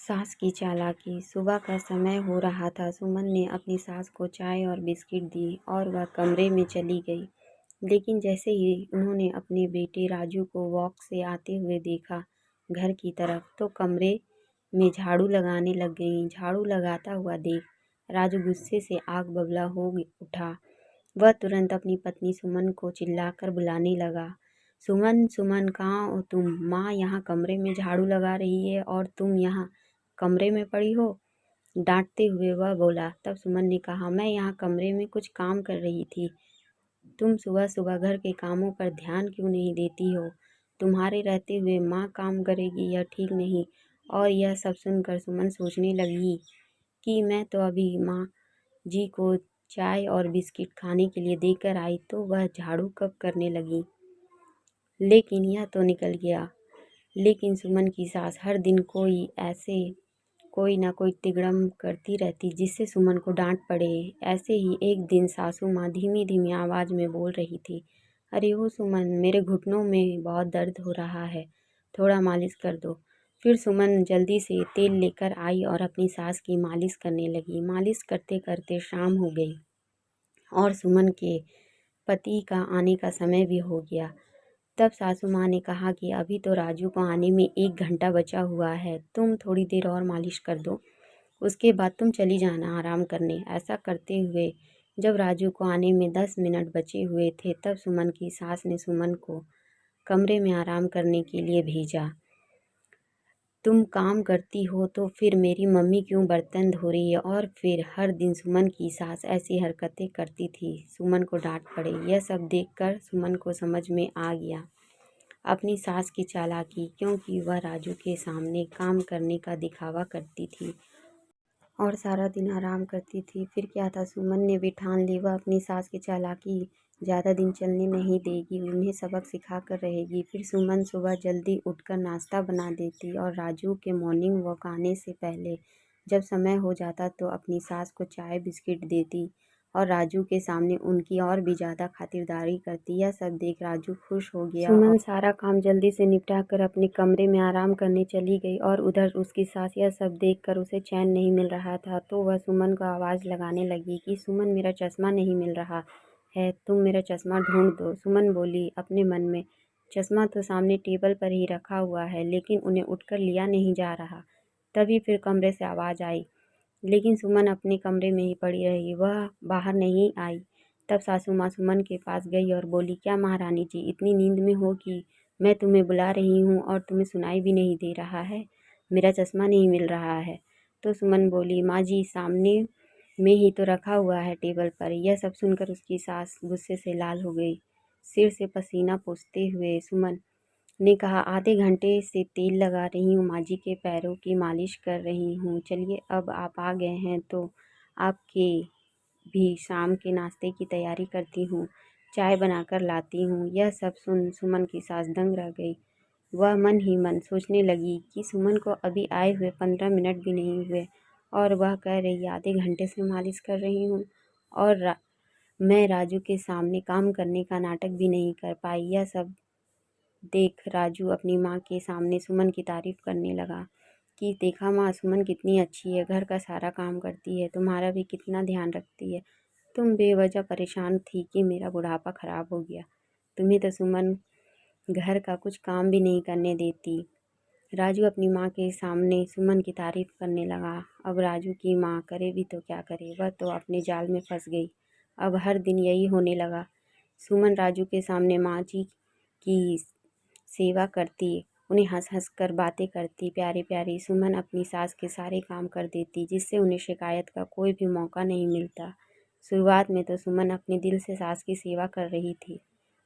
सास की चालाकी। सुबह का समय हो रहा था। सुमन ने अपनी सास को चाय और बिस्किट दी और वह कमरे में चली गई। लेकिन जैसे ही उन्होंने अपने बेटे राजू को वॉक से आते हुए देखा घर की तरफ, तो कमरे में झाड़ू लगाने लग गईं। झाड़ू लगाता हुआ देख राजू गुस्से से आग बबूला हो उठा। वह तुरंत अपनी पत्नी सुमन को चिल्लाकर बुलाने लगा। सुमन, सुमन, कहाँ हो तुम? माँ यहाँ कमरे में झाड़ू लगा रही है और तुम यहाँ कमरे में पड़ी हो। डांटते हुए वह बोला। तब सुमन ने कहा, मैं यहाँ कमरे में कुछ काम कर रही थी। तुम सुबह सुबह घर के कामों पर ध्यान क्यों नहीं देती हो? तुम्हारे रहते हुए माँ काम करेगी, यह ठीक नहीं। और यह सब सुनकर सुमन सोचने लगी कि मैं तो अभी माँ जी को चाय और बिस्किट खाने के लिए देकर आई, तो वह झाड़ू कब करने लगी। लेकिन यह तो निकल गया। लेकिन सुमन की सास हर दिन कोई ना कोई तिगड़म करती रहती, जिससे सुमन को डांट पड़े। ऐसे ही एक दिन सासू माँ धीमी धीमी आवाज़ में बोल रही थी, अरे ओ सुमन, मेरे घुटनों में बहुत दर्द हो रहा है, थोड़ा मालिश कर दो। फिर सुमन जल्दी से तेल लेकर आई और अपनी सास की मालिश करने लगी। मालिश करते करते शाम हो गई और सुमन के पति का आने का समय भी हो गया। तब सासू माँ ने कहा कि अभी तो राजू को आने में 1 घंटा बचा हुआ है, तुम थोड़ी देर और मालिश कर दो, उसके बाद तुम चली जाना आराम करने। ऐसा करते हुए जब राजू को आने में 10 मिनट बचे हुए थे, तब सुमन की सास ने सुमन को कमरे में आराम करने के लिए भेजा। तुम काम करती हो तो फिर मेरी मम्मी क्यों बर्तन धो रही है? और फिर हर दिन सुमन की सास ऐसी हरकतें करती थी, सुमन को डांट पड़े। यह सब देखकर सुमन को समझ में आ गया अपनी सास की चालाकी, क्योंकि वह राजू के सामने काम करने का दिखावा करती थी और सारा दिन आराम करती थी। फिर क्या था, सुमन ने भी ठान ली वह अपनी सास की चालाकी ज़्यादा दिन चलने नहीं देगी, उन्हें सबक सिखा कर रहेगी। फिर सुमन सुबह जल्दी उठकर नाश्ता बना देती और राजू के मॉर्निंग वॉक आने से पहले जब समय हो जाता तो अपनी सास को चाय बिस्किट देती और राजू के सामने उनकी और भी ज़्यादा खातिरदारी करती। यह सब देख राजू खुश हो गया। सुमन सारा काम जल्दी से निपटा कर अपने कमरे में आराम करने चली गई और उधर उसकी सास यह सब देखकर उसे चैन नहीं मिल रहा था, तो वह सुमन को आवाज़ लगाने लगी कि सुमन, मेरा चश्मा नहीं मिल रहा है, तुम मेरा चश्मा ढूंढ दो। सुमन बोली अपने मन में, चश्मा तो सामने टेबल पर ही रखा हुआ है, लेकिन उन्हें उठकर लिया नहीं जा रहा। तभी फिर कमरे से आवाज़ आई, लेकिन सुमन अपने कमरे में ही पड़ी रही, वह बाहर नहीं आई। तब सासू माँ सुमन के पास गई और बोली, क्या महारानी जी, इतनी नींद में हो कि मैं तुम्हें बुला रही हूँ और तुम्हें सुनाई भी नहीं दे रहा है? मेरा चश्मा नहीं मिल रहा है। तो सुमन बोली, माँ जी, सामने में ही तो रखा हुआ है टेबल पर। यह सब सुनकर उसकी सास गुस्से से लाल हो गई। सिर से पसीना पोंछते हुए सुमन ने कहा, आधे घंटे से तेल लगा रही हूँ, माँ जी के पैरों की मालिश कर रही हूँ। चलिए, अब आप आ गए हैं तो आपके भी शाम के नाश्ते की तैयारी करती हूँ, चाय बनाकर लाती हूँ। यह सब सुन सुमन की सास दंग रह गई। वह मन ही मन सोचने लगी कि सुमन को अभी आए हुए 15 मिनट भी नहीं हुए और वह कह रही, आधे घंटे से मालिश कर रही हूँ और मैं राजू के सामने काम करने का नाटक भी नहीं कर पाई। यह सब देख राजू अपनी माँ के सामने सुमन की तारीफ करने लगा कि देखा माँ, सुमन कितनी अच्छी है, घर का सारा काम करती है, तुम्हारा भी कितना ध्यान रखती है। तुम बेवजह परेशान थी कि मेरा बुढ़ापा खराब हो गया, तुम्हें तो सुमन घर का कुछ काम भी नहीं करने देती। राजू अपनी माँ के सामने सुमन की तारीफ करने लगा। अब राजू की माँ करे भी तो क्या करे, वह तो अपने जाल में फंस गई। अब हर दिन यही होने लगा। सुमन राजू के सामने माँ जी की सेवा करती, उन्हें हंस हंस कर बातें करती प्यारी प्यारी। सुमन अपनी सास के सारे काम कर देती, जिससे उन्हें शिकायत का कोई भी मौका नहीं मिलता। शुरुआत में तो सुमन अपने दिल से सास की सेवा कर रही थी,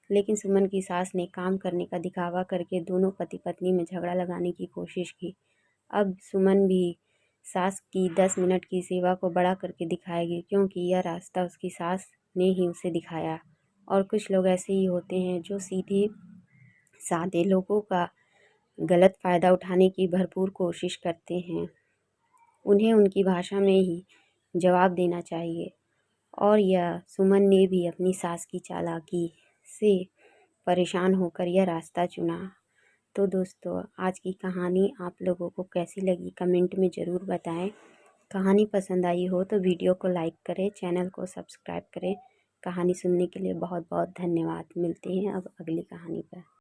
लेकिन सुमन की सास ने काम करने का दिखावा करके दोनों पति पत्नी में झगड़ा लगाने की कोशिश की। अब सुमन भी सास की 10 मिनट की सेवा को बड़ा करके दिखाएगी, क्योंकि यह रास्ता उसकी सास ने ही उसे दिखाया। और कुछ लोग ऐसे ही होते हैं जो सीधे सादे लोगों का गलत फ़ायदा उठाने की भरपूर कोशिश करते हैं। उन्हें उनकी भाषा में ही जवाब देना चाहिए। और यह सुमन ने भी अपनी सास की चालाकी से परेशान होकर यह रास्ता चुना। तो दोस्तों आज की कहानी आप लोगों को कैसी लगी कमेंट में ज़रूर बताएं। कहानी पसंद आई हो तो वीडियो को लाइक करें, चैनल को सब्सक्राइब करें। कहानी सुनने के लिए बहुत बहुत धन्यवाद। मिलते हैं अब अगली कहानी पर।